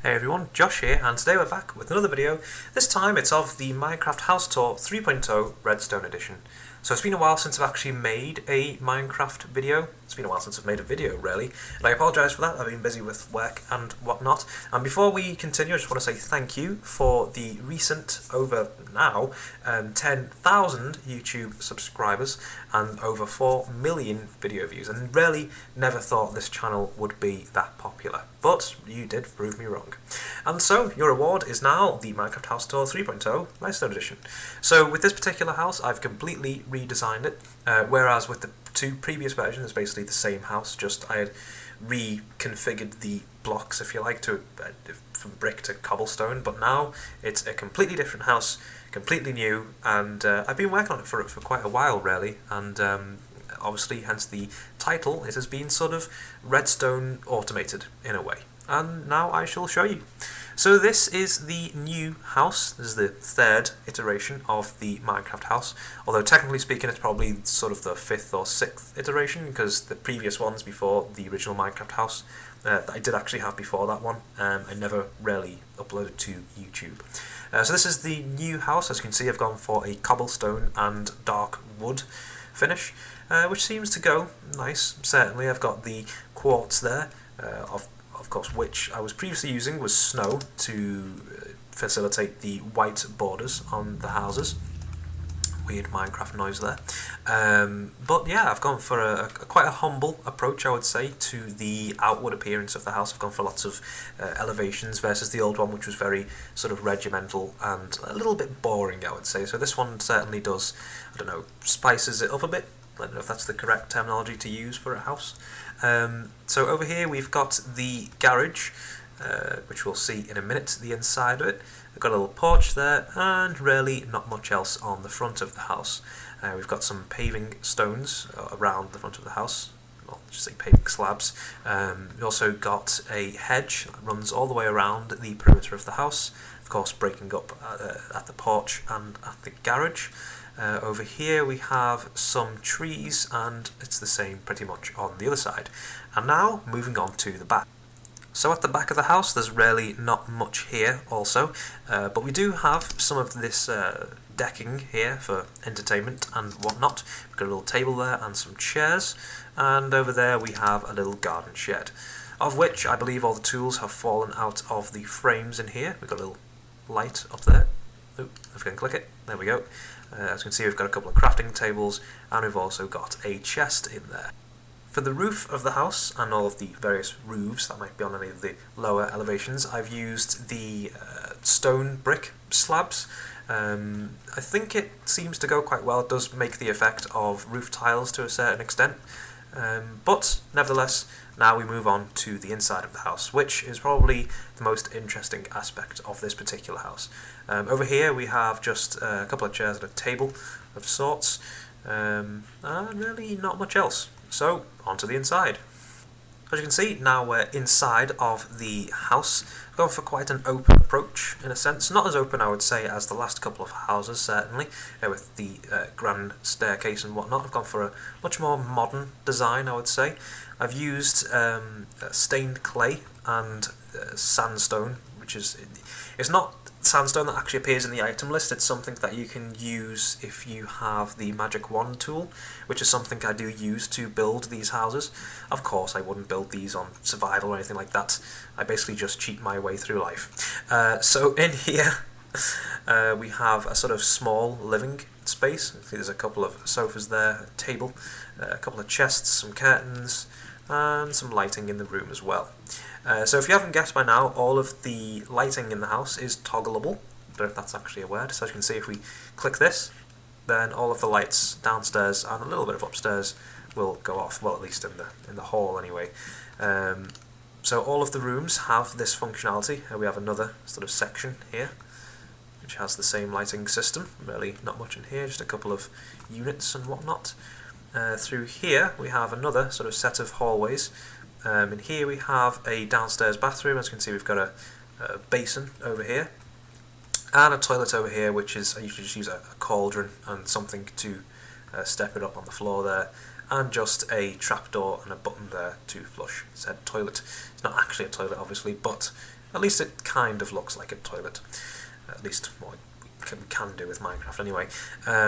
Hey everyone, Josh here, and today we're back with another video. This time it's of the Minecraft House Tour 3.0 Redstone Edition. So it's been a while since I've actually made a Minecraft video. It's been a while since I've made a video, really, and I apologise for that. I've been busy with work and whatnot. And before we continue, I just want to say thank you for the recent, over now, 10,000 YouTube subscribers and over 4 million video views. And really never thought this channel would be that popular. But you did prove me wrong. And so, your reward is now the Minecraft House Tour 3.0 Redstone Edition. So, with this particular house, I've completely redesigned it, whereas with the two previous versions, it's basically the same house, just I had reconfigured the blocks, if you like, to from brick to cobblestone, but now it's a completely different house, completely new, and I've been working on it for quite a while, really, and obviously, hence the title, it has been sort of redstone automated in a way. And now I shall show you. So this is the new house. This is the third iteration of the Minecraft house. Although technically speaking, it's probably sort of the fifth or sixth iteration, because the previous ones before the original Minecraft house that I did actually have before that one, I never really uploaded to YouTube. So this is the new house. As you can see, I've gone for a cobblestone and dark wood finish, which seems to go nice. Certainly, I've got the quartz there, of course, which I was previously using was snow to facilitate the white borders on the houses. Weird Minecraft noise there. But yeah, I've gone for quite a humble approach, I would say, to the outward appearance of the house. I've gone for lots of elevations versus the old one, which was very sort of regimental and a little bit boring, I would say. So this one certainly does, I don't know, spices it up a bit. I don't know if that's the correct terminology to use for a house. So over here we've got the garage, which we'll see in a minute, the inside of it. We've got a little porch there, and really not much else on the front of the house. We've got some paving stones around the front of the house, well, just say paving slabs. We've also got a hedge that runs all the way around the perimeter of the house, of course breaking up at the porch and at the garage. Over here we have some trees, and it's the same pretty much on the other side. And now moving on to the back. So at the back of the house there's really not much here also, but we do have some of this decking here for entertainment and whatnot. We've got a little table there and some chairs, and over there we have a little garden shed, of which I believe all the tools have fallen out of the frames in here. We've got a little light up there. Oop, if I can click it, there we go. As you can see, we've got a couple of crafting tables, and we've also got a chest in there. For the roof of the house, and all of the various roofs that might be on any of the lower elevations, I've used the stone brick slabs. I think it seems to go quite well. It does make the effect of roof tiles to a certain extent. But nevertheless, now we move on to the inside of the house, which is probably the most interesting aspect of this particular house. Over here we have just a couple of chairs and a table of sorts, and really not much else. So, on to the inside. As you can see, now we're inside of the house. I've gone for quite an open approach, in a sense. Not as open, I would say, as the last couple of houses, certainly, with the grand staircase and whatnot. I've gone for a much more modern design, I would say. I've used stained clay and sandstone, which is... It's not sandstone that actually appears in the item list. It's something that you can use if you have the magic wand tool, which is something I do use to build these houses. Of course, I wouldn't build these on survival or anything like that. I basically just cheat my way through life. So in here, we have a sort of small living space. There's a couple of sofas there, a table, a couple of chests, some curtains, and some lighting in the room as well. So if you haven't guessed by now, all of the lighting in the house is toggleable. I don't know if that's actually a word. So as you can see, if we click this, then all of the lights downstairs and a little bit of upstairs will go off. Well, at least in the hall anyway. So all of the rooms have this functionality. We have another sort of section here, which has the same lighting system. Really not much in here, just a couple of units and whatnot. Through here we have another sort of set of hallways. In here we have a downstairs bathroom. As you can see, we've got a basin over here, and a toilet over here, which is, I usually just use a cauldron and something to step it up on the floor there, and just a trapdoor and a button there to flush said toilet. It's not actually a toilet, obviously, but At least it kind of looks like a toilet. At least what we can do with Minecraft anyway.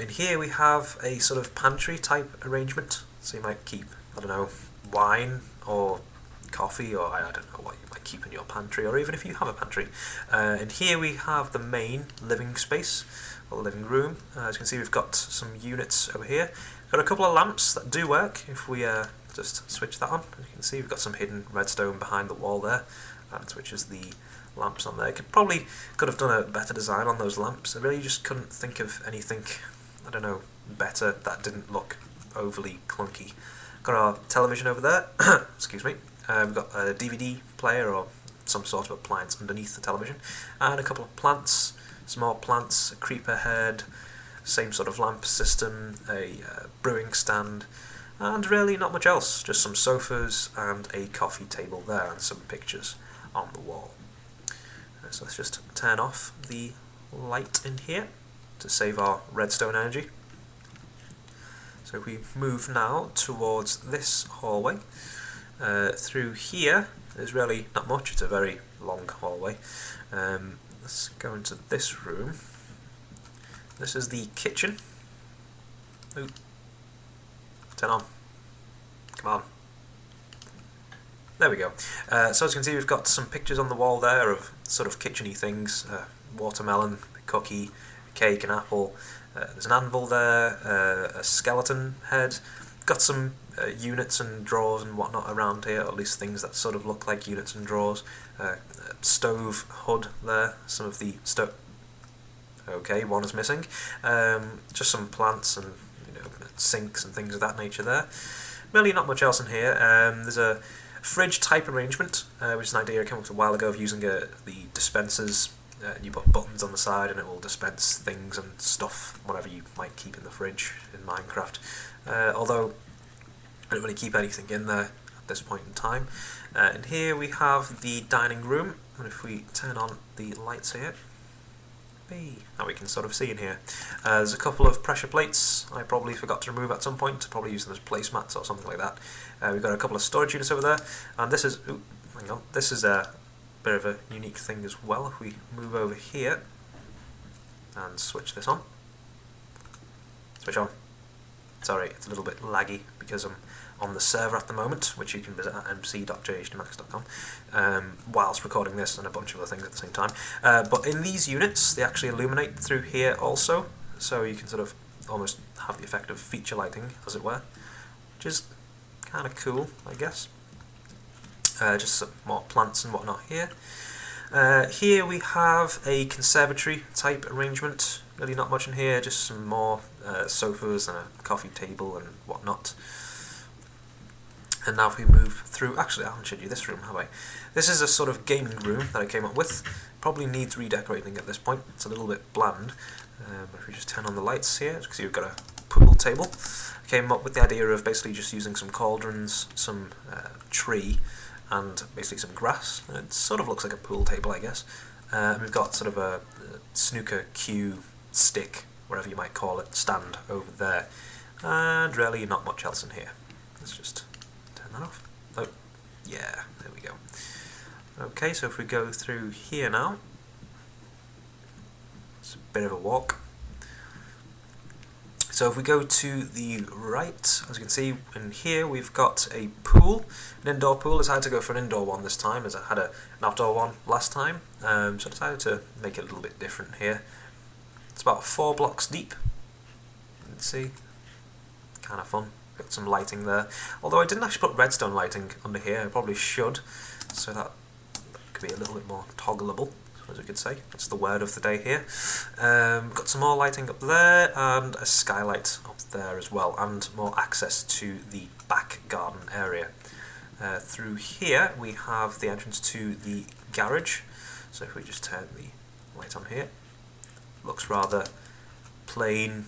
In here we have a sort of pantry type arrangement. So you might keep, I don't know, wine or coffee, or I don't know what you might keep in your pantry, or even if you have a pantry. In here we have the main living space, or living room. As you can see, we've got some units over here. We've got a couple of lamps that do work if we just switch that on. As you can see, we've got some hidden redstone behind the wall there. That switches the lamps on there. Could have done a better design on those lamps. I really just couldn't think of anything, I don't know, better that didn't look overly clunky. Got our television over there. Excuse me. We've got a DVD player or some sort of appliance underneath the television, and a couple of plants, small plants, a creeper head, same sort of lamp system, a brewing stand, and really not much else. Just some sofas and a coffee table there, and some pictures on the wall. So let's just turn off the light in here to save our redstone energy. So if we move now towards this hallway, through here there's really not much. It's a very long hallway. Let's go into this room. This is the kitchen. Ooh. Turn on. Come on. There we go. So as you can see, we've got some pictures on the wall there of sort of kitchen-y things. Watermelon, a cookie, a cake, an apple. There's an anvil there, a skeleton head. Got some units and drawers and whatnot around here, or at least things that sort of look like units and drawers. Stove hood there, some of the stove. Okay, one is missing. Just some plants and sinks and things of that nature there. Really not much else in here. There's a fridge type arrangement, which is an idea I came up with a while ago of using the dispensers. You put buttons on the side and it will dispense things and stuff, whatever you might keep in the fridge in Minecraft. Although I don't really keep anything in there at this point in time. And here we have the dining room, and if we turn on the lights here, now we can sort of see in here. There's a couple of pressure plates I probably forgot to remove at some point, probably use them as placemats or something like that. We've got a couple of storage units over there, and this is, hang on, this is a bit of a unique thing as well. If we move over here and switch this on. Switch on. Sorry, it's a little bit laggy because I'm on the server at the moment, which you can visit at mc.jhdmax.com, whilst recording this and a bunch of other things at the same time. But in these units, they actually illuminate through here also, so you can sort of almost have the effect of feature lighting, as it were, which is kind of cool, I guess. Just some more plants and whatnot here. Here we have a conservatory type arrangement. Really not much in here, just some more sofas and a coffee table and whatnot. And now if we move through, actually I haven't showed you this room, have I? This is a sort of gaming room that I came up with. Probably needs redecorating at this point, it's a little bit bland. But if we just turn on the lights here, you can see we've got a pool table. I came up with the idea of basically just using some cauldrons, some tree, and basically some grass. And it sort of looks like a pool table, I guess. And we've got sort of a snooker cue stick, whatever you might call it, stand over there. And really not much else in here. Let's just turn that off. Oh, yeah, there we go. Okay, so if we go through here now, it's a bit of a walk. So if we go to the right, as you can see in here, we've got a pool, an indoor pool. I decided to go for an indoor one this time, as I had an outdoor one last time. So I decided to make it a little bit different here. It's about 4 blocks deep. Let's see, kind of fun. Got some lighting there. Although I didn't actually put redstone lighting under here, I probably should. So that could be a little bit more toggleable, as we could say. That's the word of the day here. Got some more lighting up there, and a skylight up there as well, and more access to the back garden area. Through here we have the entrance to the garage. So if we just turn the light on here, looks rather plain,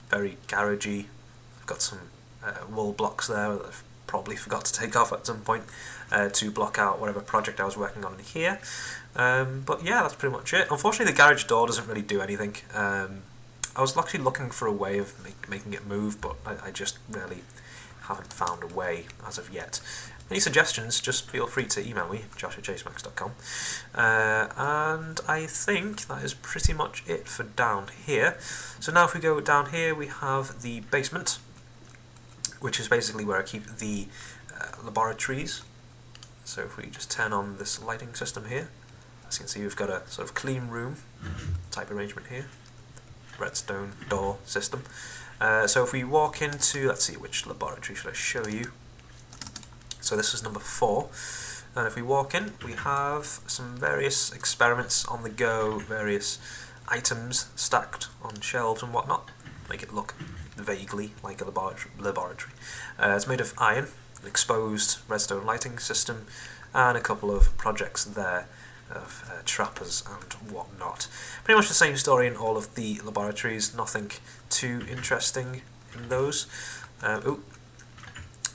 very garagey. I've got some wool blocks there that I've probably forgot to take off at some point to block out whatever project I was working on in here. But yeah, that's pretty much it. Unfortunately, the garage door doesn't really do anything. I was actually looking for a way of making it move, but I just really haven't found a way as of yet. Any suggestions, just feel free to email me, josh@jsmax.com. And I think that is pretty much it for down here. So now if we go down here, we have the basement, which is basically where I keep the laboratories. So if we just turn on this lighting system here, as you can see, we've got a sort of clean room type arrangement here. Redstone door system. So if we walk into, let's see, which laboratory should I show you? So this is number 4, and if we walk in, we have some various experiments on the go, various items stacked on shelves and whatnot, make it look vaguely like a laboratory. It's made of iron, an exposed redstone lighting system, and a couple of projects there of trappers and whatnot. Pretty much the same story in all of the laboratories, nothing too interesting in those.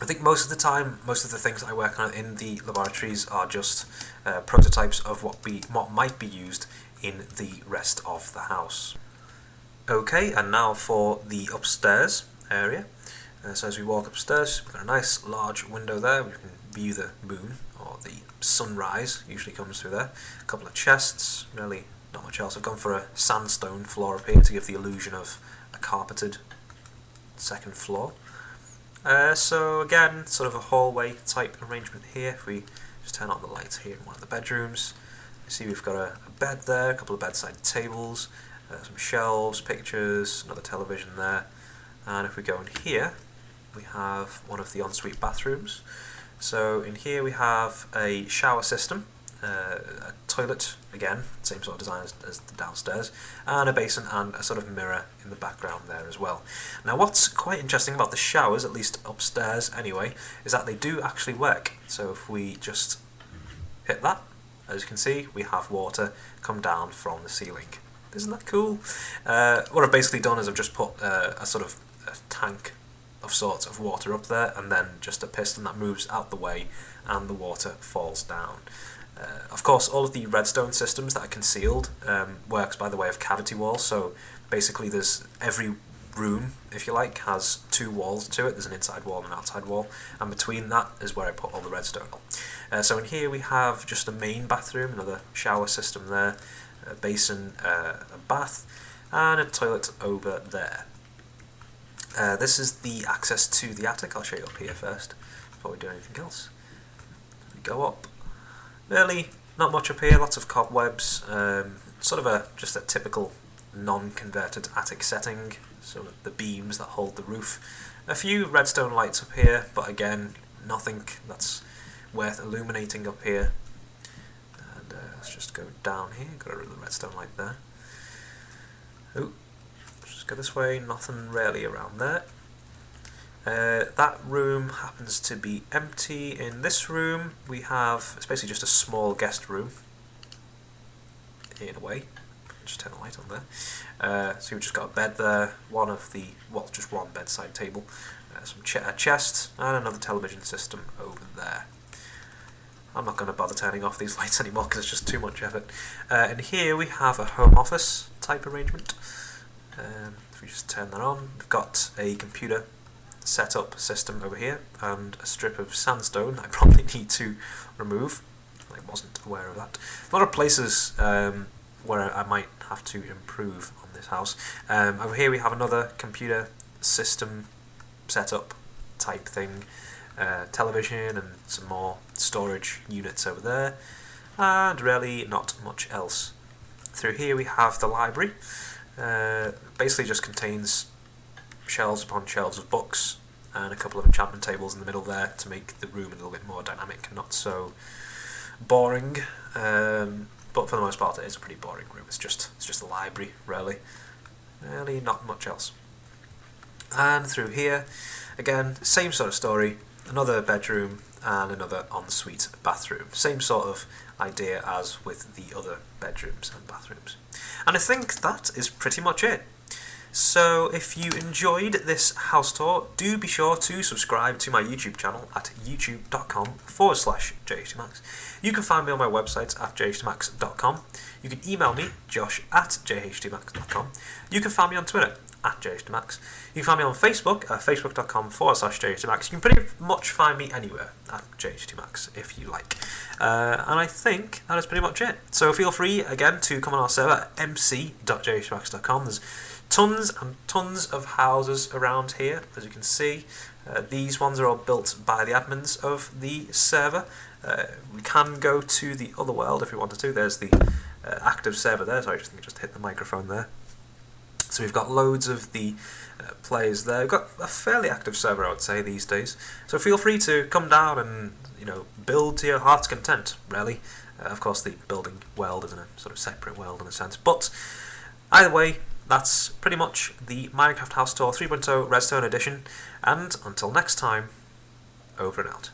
I think most of the time, most of the things I work on in the laboratories are just prototypes of what might be used in the rest of the house. Okay, and now for the upstairs area. So as we walk upstairs, we've got a nice large window there. We can view the moon, or the sunrise usually comes through there. A couple of chests, really not much else. I've gone for a sandstone floor up here to give the illusion of a carpeted second floor. So again, sort of a hallway type arrangement here. If we just turn on the lights here in one of the bedrooms, you see we've got a bed there, a couple of bedside tables, some shelves, pictures, another television there. And if we go in here, we have one of the ensuite bathrooms. So in here we have a shower system, a toilet, again, same sort of design as the downstairs, and a basin and a sort of mirror in the background there as well. Now what's quite interesting about the showers, at least upstairs anyway, is that they do actually work. So if we just hit that, as you can see, we have water come down from the ceiling. Isn't that cool? What I've basically done is I've just put a sort of a tank of sorts of water up there, and then just a piston that moves out the way and the water falls down. Of course, all of the redstone systems that are concealed works by the way of cavity walls. So basically there's every room, if you like, has 2 walls to it. There's an inside wall and an outside wall, and between that is where I put all the redstone on. So in here we have just a main bathroom, another shower system there, a basin, a bath, and a toilet over there. This is the access to the attic. I'll show you up here first before we do anything else. We go up. Really, not much up here, lots of cobwebs, sort of just a typical non-converted attic setting, so the beams that hold the roof. A few redstone lights up here, but again, nothing that's worth illuminating up here. And let's just go down here, got a redstone light there. Oh, let's just go this way, nothing really around there. That room happens to be empty. In this room we have, it's basically just a small guest room in a way. Just turn the light on there. So we've just got a bed there, just one bedside table, a chest, and another television system over there. I'm not going to bother turning off these lights anymore because it's just too much effort. And here we have a home office type arrangement. If we just turn that on, we've got a computer setup system over here and a strip of sandstone I probably need to remove. I wasn't aware of that. A lot of places where I might have to improve on this house. Over here we have another computer system setup type thing, television and some more storage units over there, and really not much else. Through here we have the library. Basically just contains shelves upon shelves of books and a couple of enchantment tables in the middle there to make the room a little bit more dynamic and not so boring. But for the most part it is a pretty boring room. It's just a library, really not much else. And through here again, same sort of story, another bedroom and another ensuite bathroom. Same sort of idea as with the other bedrooms and bathrooms. And I think that is pretty much it. So if you enjoyed this house tour, do be sure to subscribe to my YouTube channel at youtube.com/jhtmax. You can find me on my website at jhtmax.com. You can email me, josh@jhtmax.com. You can find me on Twitter at JHDMax. You can find me on Facebook at facebook.com/JHDMax. You can pretty much find me anywhere at JHDMax if you like. And I think that is pretty much it. So feel free, again, to come on our server at mc.jhdmax.com. There's tons and tons of houses around here, as you can see. These ones are all built by the admins of the server. We can go to the other world if we wanted to. There's the active server there. Sorry, I think I just hit the microphone there. So we've got loads of the players there. We've got a fairly active server, I would say, these days. So feel free to come down and build to your heart's content, really. Of course, the building world is in a sort of separate world in a sense. But either way, that's pretty much the Minecraft House Tour 3.0 Redstone edition. And until next time, over and out.